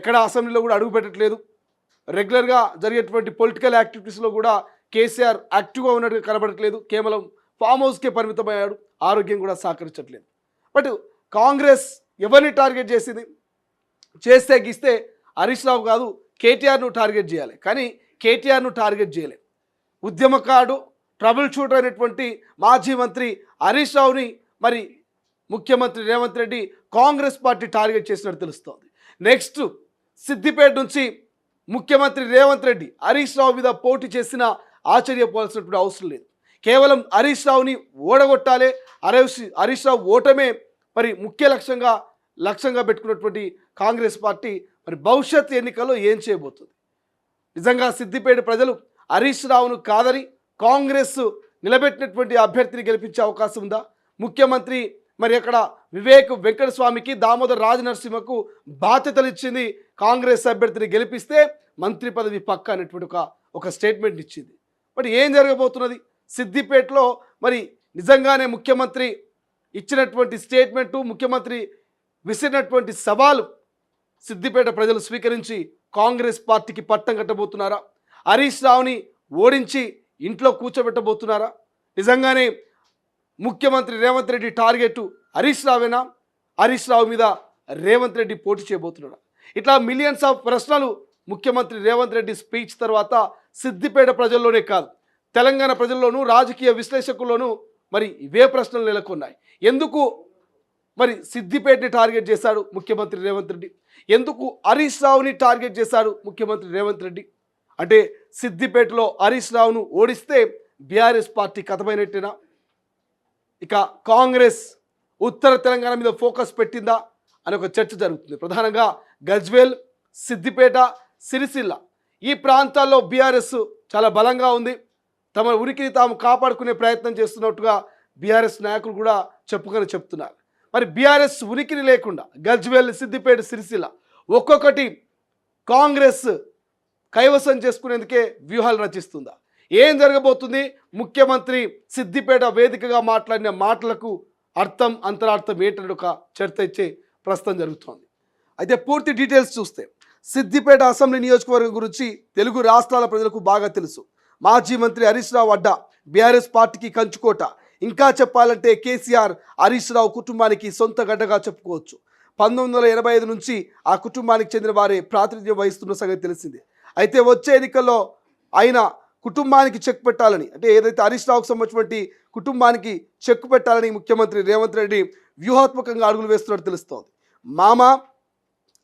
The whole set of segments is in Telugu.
ఎక్కడ అసెంబ్లీలో కూడా అడుగు పెట్టట్లేదు. రెగ్యులర్గా జరిగేటువంటి పొలిటికల్ యాక్టివిటీస్లో కూడా కేసీఆర్ యాక్టివ్గా ఉన్నట్టుగా కనబడట్లేదు. కేవలం ఫామ్ హౌస్కే పరిమితమయ్యాడు. ఆరోగ్యం కూడా సహకరించట్లేదు. బట్ కాంగ్రెస్ ఎవరిని టార్గెట్ చేసింది? చేస్తే గీస్తే హరీష్ రావు కాదు, కేటీఆర్ను టార్గెట్ చేయాలి. కానీ కేటీఆర్ను టార్గెట్ చేయలేదు. ఉద్యమకారుడు, ట్రబుల్ షూటర్ అయినటువంటి మాజీ మంత్రి హరీష్ రావుని మరి ముఖ్యమంత్రి రేవంత్ రెడ్డి కాంగ్రెస్ పార్టీ టార్గెట్ చేసినట్టు తెలుస్తోంది. నెక్స్ట్ సిద్దిపేట నుంచి ముఖ్యమంత్రి రేవంత్ రెడ్డి హరీష్ రావు మీద పోటీ చేసిన ఆశ్చర్యపోవాల్సినటువంటి అవసరం లేదు. కేవలం హరీష్ రావుని ఓడగొట్టాలి, హరీష్ రావు ఓటమే మరి ముఖ్య లక్ష్యంగా పెట్టుకున్నటువంటి కాంగ్రెస్ పార్టీ మరి భవిష్యత్ ఎన్నికల్లో ఏం చేయబోతుంది? నిజంగా సిద్దిపేట ప్రజలు హరీష్ రావును కాదని కాంగ్రెస్ నిలబెట్టినటువంటి అభ్యర్థిని గెలిపించే అవకాశం ఉందా? ముఖ్యమంత్రి మరి అక్కడ వివేక్ వెంకటస్వామికి, దామోదర్ రాజనరసింహకు బాధ్యతలు ఇచ్చింది. కాంగ్రెస్ అభ్యర్థిని గెలిపిస్తే మంత్రి పదవి పక్క అనేటువంటి ఒక స్టేట్మెంట్ ఇచ్చింది. మరి ఏం జరగబోతున్నది సిద్దిపేటలో? మరి నిజంగానే ముఖ్యమంత్రి ఇచ్చినటువంటి స్టేట్మెంటు, ముఖ్యమంత్రి విసిరినటువంటి సవాలు సిద్దిపేట ప్రజలు స్వీకరించి కాంగ్రెస్ పార్టీకి పట్టం కట్టబోతున్నారా? హరీష్ రావుని ఓడించి ఇంట్లో కూర్చోబెట్టబోతున్నారా? నిజంగానే ముఖ్యమంత్రి రేవంత్ రెడ్డి టార్గెట్ హరీష్ రావేనా? హరీష్ రావు మీద రేవంత్ రెడ్డి పోటీ చేయబోతున్నాడా? ఇట్లా మిలియన్స్ ఆఫ్ ప్రశ్నలు ముఖ్యమంత్రి రేవంత్ రెడ్డి స్పీచ్ తర్వాత సిద్దిపేట ప్రజల్లోనే కాదు, తెలంగాణ ప్రజల్లోనూ, రాజకీయ విశ్లేషకుల్లోనూ మరి ఇవే ప్రశ్నలు నెలకొన్నాయి. ఎందుకు మరి సిద్దిపేటని టార్గెట్ చేశాడు ముఖ్యమంత్రి రేవంత్ రెడ్డి? ఎందుకు హరీష్ రావుని టార్గెట్ చేశాడు ముఖ్యమంత్రి రేవంత్ రెడ్డి? అంటే సిద్దిపేటలో హరీష్ రావును ఓడిస్తే బీఆర్ఎస్ పార్టీ కథమైనట్టేనా? ఇక కాంగ్రెస్ ఉత్తర తెలంగాణ మీద ఫోకస్ పెట్టిందా అని ఒక చర్చ జరుగుతుంది. ప్రధానంగా గజ్వేల్, సిద్దిపేట, సిరిసిల్ల ఈ ప్రాంతాల్లో బీఆర్ఎస్ చాలా బలంగా ఉంది. తమ ఉనికిని తాము కాపాడుకునే ప్రయత్నం చేస్తున్నట్టుగా బీఆర్ఎస్ నాయకులు కూడా చెప్తున్నారు. మరి బీఆర్ఎస్ ఉనికిని లేకుండా గజ్వేల్, సిద్దిపేట, సిరిసిల్ల ఒక్కొక్కటి కాంగ్రెస్ కైవసం చేసుకునేందుకే వ్యూహాలు రచిస్తుందా? ఏం జరగబోతుంది? ముఖ్యమంత్రి సిద్దిపేట వేదికగా మాట్లాడిన మాటలకు అర్థం, అంతరార్థం ఏంటనే ఒక చర్చ ఇచ్చే ప్రస్తుతం జరుగుతోంది. అయితే పూర్తి డీటెయిల్స్ చూస్తే సిద్దిపేట అసెంబ్లీ నియోజకవర్గం గురించి తెలుగు రాష్ట్రాల ప్రజలకు బాగా తెలుసు. మాజీ మంత్రి హరీష్ రావు అడ్డా, బీఆర్ఎస్ పార్టీకి కంచుకోట. ఇంకా చెప్పాలంటే కేసీఆర్ హరీష్ రావు కుటుంబానికి సొంత గడ్డగా చెప్పుకోవచ్చు. 1985 నుంచి ఆ కుటుంబానికి చెందిన వారే ప్రాతినిధ్యం వహిస్తున్న సంగతి తెలిసిందే. అయితే వచ్చే ఎన్నికల్లో ఆయన కుటుంబానికి చెక్ పెట్టాలని, అంటే ఏదైతే హరీష్ రావుకు సంబంధించినటువంటి కుటుంబానికి చెక్ పెట్టాలని ముఖ్యమంత్రి రేవంత్ రెడ్డి వ్యూహాత్మకంగా అడుగులు వేస్తున్నట్టు తెలుస్తోంది. మామ,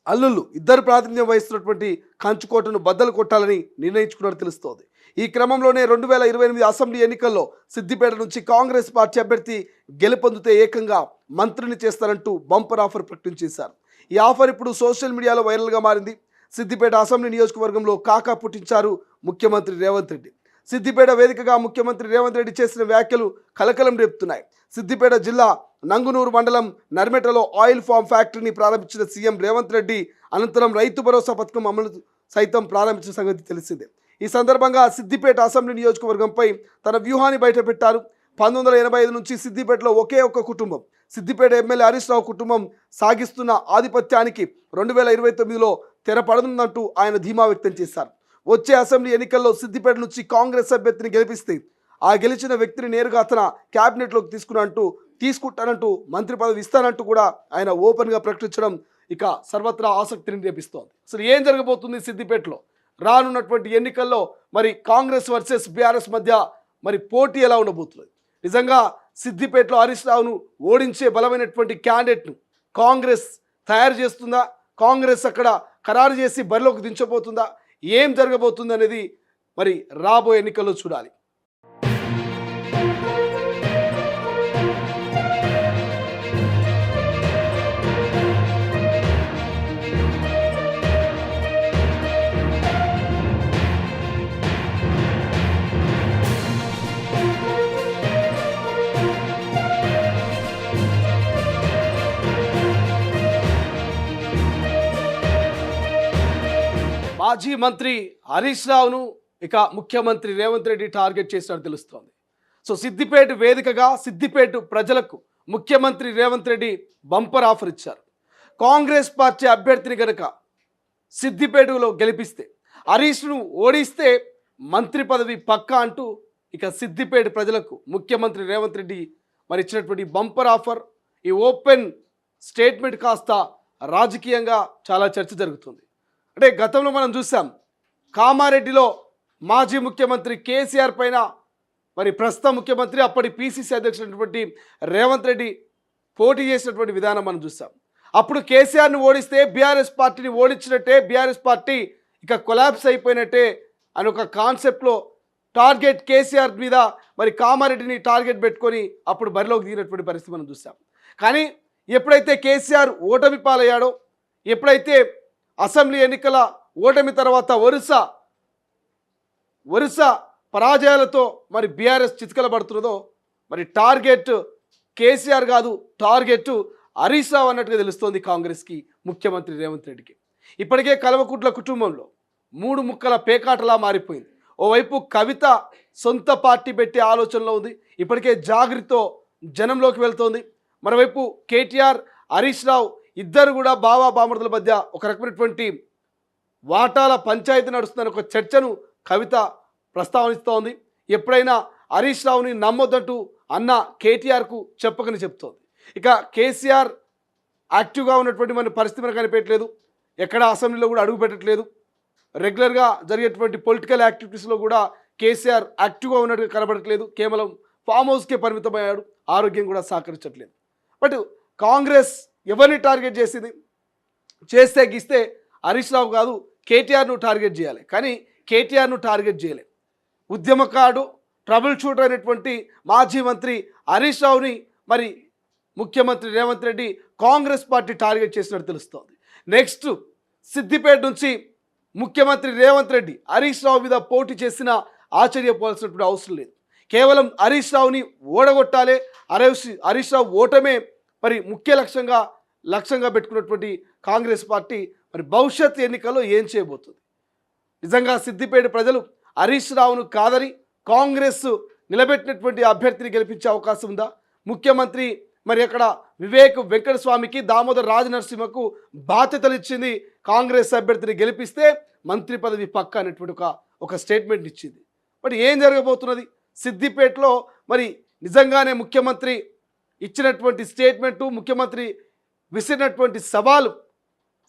అల్లుళ్ళు ఇద్దరు ప్రాతినిధ్యం వహిస్తున్నటువంటి కంచుకోటను బద్దలు కొట్టాలని నిర్ణయించుకున్నట్టు తెలుస్తోంది. ఈ క్రమంలోనే 2028 అసెంబ్లీ ఎన్నికల్లో సిద్దిపేట నుంచి కాంగ్రెస్ పార్టీ అభ్యర్థి గెలుపొందితే ఏకంగా మంత్రిని చేస్తారంటూ బంపర్ ఆఫర్ ప్రకటించేశారు. ఈ ఆఫర్ ఇప్పుడు సోషల్ మీడియాలో వైరల్గా మారింది. సిద్దిపేట అసెంబ్లీ నియోజకవర్గంలో కాకా పుట్టించారు ముఖ్యమంత్రి రేవంత్ రెడ్డి. సిద్దిపేట వేదికగా ముఖ్యమంత్రి రేవంత్ రెడ్డి చేసిన వ్యాఖ్యలు కలకలం రేపుతున్నాయి. సిద్దిపేట జిల్లా నంగునూరు మండలం నర్మెటలో ఆయిల్ ఫామ్ ఫ్యాక్టరీని ప్రారంభించిన సీఎం రేవంత్ రెడ్డి అనంతరం రైతు భరోసా పథకం అమలు సైతం ప్రారంభించిన సంగతి తెలిసిందే. ఈ సందర్భంగా సిద్దిపేట అసెంబ్లీ నియోజకవర్గంపై తన వ్యూహాన్ని బయటపెట్టారు. 1985 నుంచి సిద్దిపేటలో ఒకే ఒక్క కుటుంబం, సిద్దిపేట ఎమ్మెల్యే హరీష్ రావు కుటుంబం సాగిస్తున్న ఆధిపత్యానికి 2029లో తెరపడనుందంటూ ఆయన ధీమా వ్యక్తం చేశారు. వచ్చే అసెంబ్లీ ఎన్నికల్లో సిద్దిపేట నుంచి కాంగ్రెస్ అభ్యర్థిని గెలిపిస్తే ఆ గెలిచిన వ్యక్తిని నేరుగా తన క్యాబినెట్లోకి తీసుకుంటానంటూ మంత్రి పదవి ఇస్తానంటూ కూడా ఆయన ఓపెన్గా ప్రకటించడం ఇక సర్వత్రా ఆసక్తిని రేపిస్తోంది. అసలు ఏం జరగబోతుంది సిద్దిపేటలో? రానున్నటువంటి ఎన్నికల్లో మరి కాంగ్రెస్ వర్సెస్ బీఆర్ఎస్ మధ్య మరి పోటీ ఎలా ఉండబోతుంది? నిజంగా సిద్దిపేటలో హరీష్ రావును ఓడించే బలమైనటువంటి క్యాండిడేట్ను కాంగ్రెస్ తయారు చేస్తుందా? కాంగ్రెస్ అక్కడ ఖరారు చేసి బరిలోకి దించబోతుందా? ఏం జరగబోతుంది అనేది మరి రాబోయే ఎన్నికల్లో చూడాలి. మాజీ మంత్రి హరీష్ రావును ఇక ముఖ్యమంత్రి రేవంత్ రెడ్డి టార్గెట్ చేసినట్టు తెలుస్తోంది. సో సిద్దిపేట వేదికగా సిద్దిపేట ప్రజలకు ముఖ్యమంత్రి రేవంత్ రెడ్డి బంపర్ ఆఫర్ ఇచ్చారు. కాంగ్రెస్ పార్టీ అభ్యర్థిని గనక సిద్దిపేటలో గెలిపిస్తే, హరీష్ను ఓడిస్తే మంత్రి పదవి పక్కా అంటూ ఇక సిద్దిపేట ప్రజలకు ముఖ్యమంత్రి రేవంత్ రెడ్డి మరి ఇచ్చినటువంటి బంపర్ ఆఫర్, ఈ ఓపెన్ స్టేట్మెంట్ కాస్త రాజకీయంగా చాలా చర్చ జరుగుతుంది. అంటే గతంలో మనం చూసాం, కామారెడ్డిలో మాజీ ముఖ్యమంత్రి కేసీఆర్ పైన మరి ప్రస్తుత ముఖ్యమంత్రి అప్పటి పిసిసి అధ్యక్షుడైనటువంటి రేవంత్ రెడ్డి పోటీ చేసినటువంటి విధానం మనం చూసాం. అప్పుడు కేసీఆర్ని ఓడిస్తే బీఆర్ఎస్ పార్టీని ఓడించినట్టే, బీఆర్ఎస్ పార్టీ ఇక కొలాప్స్ అయిపోయినట్టే అని ఒక కాన్సెప్ట్లో టార్గెట్ కేసీఆర్ మీద మరి కామారెడ్డిని టార్గెట్ పెట్టుకొని అప్పుడు బరిలోకి దిగినటువంటి పరిస్థితి మనం చూసాం. కానీ ఎప్పుడైతే కేసీఆర్ ఓటమి పాలయ్యాడో, ఎప్పుడైతే అసెంబ్లీ ఎన్నికల ఓటమి తర్వాత వరుస పరాజయాలతో మరి బీఆర్ఎస్ చిత్కల పడుతున్నదో, మరి టార్గెట్ కేసీఆర్ కాదు, టార్గెట్ హరీష్ రావు అన్నట్టుగా తెలుస్తోంది కాంగ్రెస్కి, ముఖ్యమంత్రి రేవంత్ రెడ్డికి. ఇప్పటికే కల్వకుంట్ల కుటుంబంలో 3 ముక్కల పేకాటలా మారిపోయింది. ఓవైపు కవిత సొంత పార్టీ పెట్టే ఆలోచనలో ఉంది, ఇప్పటికే జాగృతితో జనంలోకి వెళ్తోంది. మరోవైపు కేటీఆర్, హరీష్ రావు ఇద్దరు కూడా బావా బామర్దుల మధ్య ఒక రకమైనటువంటి వాటాల పంచాయతీ నడుస్తుందని ఒక చర్చను కవిత ప్రస్తావనిస్తోంది. ఎప్పుడైనా హరీష్ రావుని నమ్మొద్దంటూ అన్న కేటీఆర్కు చెప్పకని చెప్తోంది. ఇక కేసీఆర్ యాక్టివ్గా ఉన్నటువంటి మన పరిస్థితి మనకు కనిపించట్లేదు, ఎక్కడ అసెంబ్లీలో కూడా అడుగు పెట్టట్లేదు. రెగ్యులర్గా జరిగేటువంటి పొలిటికల్ యాక్టివిటీస్లో కూడా కేసీఆర్ యాక్టివ్గా ఉన్నట్టుగా కనబడట్లేదు, కేవలం ఫామ్ హౌస్కే పరిమితమయ్యాడు, ఆరోగ్యం కూడా సహకరించట్లేదు. బట్ కాంగ్రెస్ ఎవరిని టార్గెట్ చేసింది? చేస్తే గీస్తే హరీష్ రావు కాదు, కేటీఆర్ను టార్గెట్ చేయాలి. కానీ కేటీఆర్ను టార్గెట్ చేయలే. ఉద్యమకారుడు, ట్రబుల్ షూటర్ అయినటువంటి మాజీ మంత్రి హరీష్ రావుని మరి ముఖ్యమంత్రి రేవంత్ రెడ్డి కాంగ్రెస్ పార్టీ టార్గెట్ చేసినట్టు తెలుస్తోంది. నెక్స్ట్ సిద్దిపేట నుంచి ముఖ్యమంత్రి రేవంత్ రెడ్డి హరీష్ రావు మీద పోటీ చేసిన ఆశ్చర్యపోవాల్సినటువంటి అవసరం లేదు. కేవలం హరీష్ రావుని ఓడగొట్టాలి, హరీష్ రావు ఓటమే మరి ముఖ్య లక్ష్యంగా పెట్టుకున్నటువంటి కాంగ్రెస్ పార్టీ మరి భవిష్యత్ ఎన్నికల్లో ఏం చేయబోతుంది? నిజంగా సిద్దిపేట ప్రజలు హరీష్ రావును కాదని కాంగ్రెస్ నిలబెట్టినటువంటి అభ్యర్థిని గెలిపించే అవకాశం ఉందా? ముఖ్యమంత్రి మరి అక్కడ వివేక్ వెంకటస్వామికి, దామోదర్ రాజనరసింహకు బాధ్యతలు ఇచ్చింది, కాంగ్రెస్ అభ్యర్థిని గెలిపిస్తే మంత్రి పదవి పక్క అనేటువంటి ఒక స్టేట్మెంట్ ఇచ్చింది. మరి ఏం జరగబోతున్నది సిద్దిపేటలో? మరి నిజంగానే ముఖ్యమంత్రి ఇచ్చినటువంటి స్టేట్మెంటు, ముఖ్యమంత్రి విసిరినటువంటి సవాలు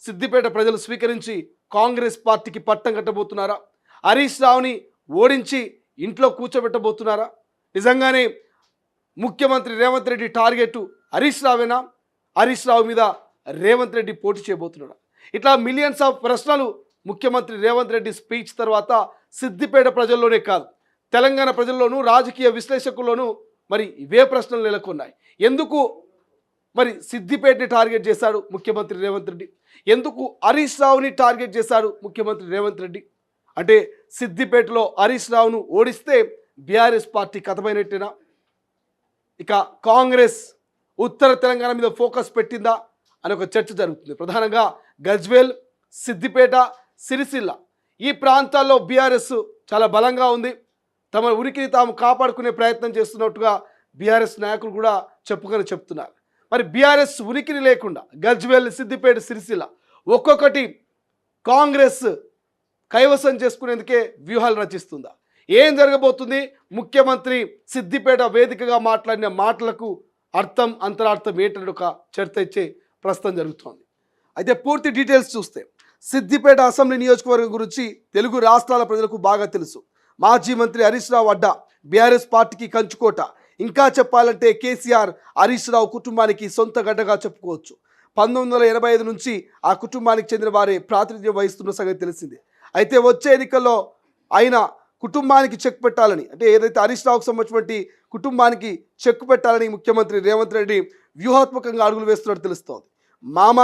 సిద్దిపేట ప్రజలు స్వీకరించి కాంగ్రెస్ పార్టీకి పట్టం కట్టబోతున్నారా? హరీష్ రావుని ఓడించి ఇంట్లో కూర్చోబెట్టబోతున్నారా? నిజంగానే ముఖ్యమంత్రి రేవంత్ రెడ్డి టార్గెట్ హరీష్ రావేనా? హరీష్ రావు మీద రేవంత్ రెడ్డి పోటీ చేయబోతున్నాడా? ఇట్లా మిలియన్స్ ఆఫ్ ప్రశ్నలు ముఖ్యమంత్రి రేవంత్ రెడ్డి స్పీచ్ తర్వాత సిద్దిపేట ప్రజల్లోనే కాదు, తెలంగాణ ప్రజల్లోనూ, రాజకీయ విశ్లేషకుల్లోనూ మరి ఇవే ప్రశ్నలు నెలకొన్నాయి. ఎందుకు మరి సిద్దిపేటని టార్గెట్ చేశాడు ముఖ్యమంత్రి రేవంత్ రెడ్డి? ఎందుకు హరీష్ రావుని టార్గెట్ చేశాడు ముఖ్యమంత్రి రేవంత్ రెడ్డి? అంటే సిద్దిపేటలో హరీష్ రావును ఓడిస్తే బీఆర్ఎస్ పార్టీ కథమైనట్టేనా? ఇక కాంగ్రెస్ ఉత్తర తెలంగాణ మీద ఫోకస్ పెట్టిందా అని ఒక చర్చ జరుగుతుంది. ప్రధానంగా గజ్వేల్, సిద్దిపేట, సిరిసిల్ల ఈ ప్రాంతాల్లో బీఆర్ఎస్ చాలా బలంగా ఉంది, తమ ఉనికిని తాము కాపాడుకునే ప్రయత్నం చేస్తున్నట్టుగా బీఆర్ఎస్ నాయకులు కూడా చెప్తున్నారు. మరి బీఆర్ఎస్ ఉనికిని లేకుండా గజ్వేల్, సిద్దిపేట, సిరిసిల్ల ఒక్కొక్కటి కాంగ్రెస్ కైవసం చేసుకునేందుకే వ్యూహాలు రచిస్తుందా? ఏం జరగబోతుంది? ముఖ్యమంత్రి సిద్దిపేట వేదికగా మాట్లాడిన మాటలకు అర్థం, అంతరార్థం ఏంటనే ఒక చర్చ ఇచ్చే ప్రస్తుతం జరుగుతోంది. అయితే పూర్తి డీటెయిల్స్ చూస్తే సిద్దిపేట అసెంబ్లీ నియోజకవర్గం గురించి తెలుగు రాష్ట్రాల ప్రజలకు బాగా తెలుసు. మాజీ మంత్రి హరీష్ రావు అడ్డా, బీఆర్ఎస్ పార్టీకి కంచుకోట. ఇంకా చెప్పాలంటే కేసీఆర్ హరీష్ రావు కుటుంబానికి సొంత గడ్డగా చెప్పుకోవచ్చు. 1985 నుంచి ఆ కుటుంబానికి చెందిన వారే ప్రాతినిధ్యం వహిస్తున్న సంగతి తెలిసిందే. అయితే వచ్చే ఎన్నికల్లో ఆయన కుటుంబానికి చెక్ పెట్టాలని, అంటే ఏదైతే హరీష్ రావుకు సంబంధించినటువంటి కుటుంబానికి చెక్ పెట్టాలని ముఖ్యమంత్రి రేవంత్ రెడ్డి వ్యూహాత్మకంగా అడుగులు వేస్తున్నట్టు తెలుస్తోంది. మామ,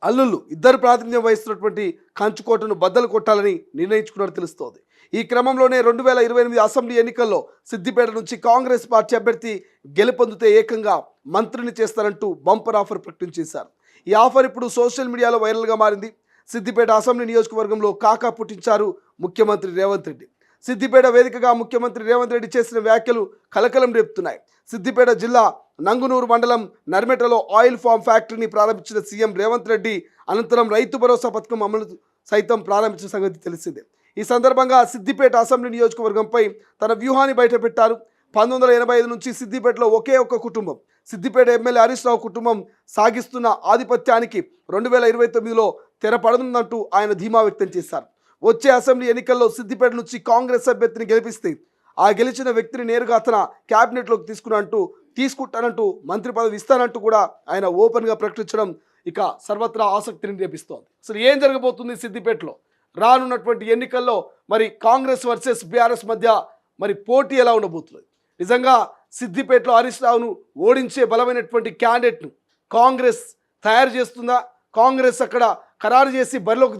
అల్లుళ్ళు ఇద్దరు ప్రాతినిధ్యం వహిస్తున్నటువంటి కంచుకోటను బద్దలు కొట్టాలని నిర్ణయించుకున్నట్టు తెలుస్తోంది. ఈ క్రమంలోనే 2028 అసెంబ్లీ ఎన్నికల్లో సిద్దిపేట నుంచి కాంగ్రెస్ పార్టీ అభ్యర్థి గెలుపొందితే ఏకంగా మంత్రిని చేస్తారంటూ బంపర్ ఆఫర్ ప్రకటించేశారు. ఈ ఆఫర్ ఇప్పుడు సోషల్ మీడియాలో వైరల్గా మారింది. సిద్దిపేట అసెంబ్లీ నియోజకవర్గంలో కాకా పుట్టించారు ముఖ్యమంత్రి రేవంత్ రెడ్డి. సిద్దిపేట వేదికగా ముఖ్యమంత్రి రేవంత్ రెడ్డి చేసిన వ్యాఖ్యలు కలకలం రేపుతున్నాయి. సిద్దిపేట జిల్లా నంగునూరు మండలం నర్మెటలో ఆయిల్ ఫామ్ ఫ్యాక్టరీని ప్రారంభించిన సీఎం రేవంత్ రెడ్డి అనంతరం రైతు భరోసా పథకం అమలు సైతం ప్రారంభించిన సంగతి తెలిసిందే. ఈ సందర్భంగా సిద్దిపేట అసెంబ్లీ నియోజకవర్గంపై తన వ్యూహాన్ని బయటపెట్టారు. 1985 నుంచి సిద్దిపేటలో ఒకే ఒక్క కుటుంబం, సిద్దిపేట ఎమ్మెల్యే హరీష్ రావు కుటుంబం సాగిస్తున్న ఆధిపత్యానికి 2029లో తెరపడనుందంటూ ఆయన ధీమా వ్యక్తం చేశారు. వచ్చే అసెంబ్లీ ఎన్నికల్లో సిద్దిపేట నుంచి కాంగ్రెస్ అభ్యర్థిని గెలిపిస్తే ఆ గెలిచిన వ్యక్తిని నేరుగా తన క్యాబినెట్లోకి తీసుకుంటానంటూ మంత్రి పదవి ఇస్తానంటూ కూడా ఆయన ఓపెన్గా ప్రకటించడం ఇక సర్వత్రా ఆసక్తిని రేపిస్తోంది. అసలు ఏం జరగబోతుంది సిద్దిపేటలో రానున్నటువంటి ఎన్నికల్లో? మరి కాంగ్రెస్ వర్సెస్ బీఆర్ఎస్ మధ్య మరి పోటీ ఎలా ఉండబోతుంది? నిజంగా సిద్దిపేటలో హరీష్ రావును ఓడించే బలమైనటువంటి క్యాండిడేట్ను కాంగ్రెస్ తయారు చేస్తుందా? కాంగ్రెస్ అక్కడ ఖరారు చేసి బరిలోకి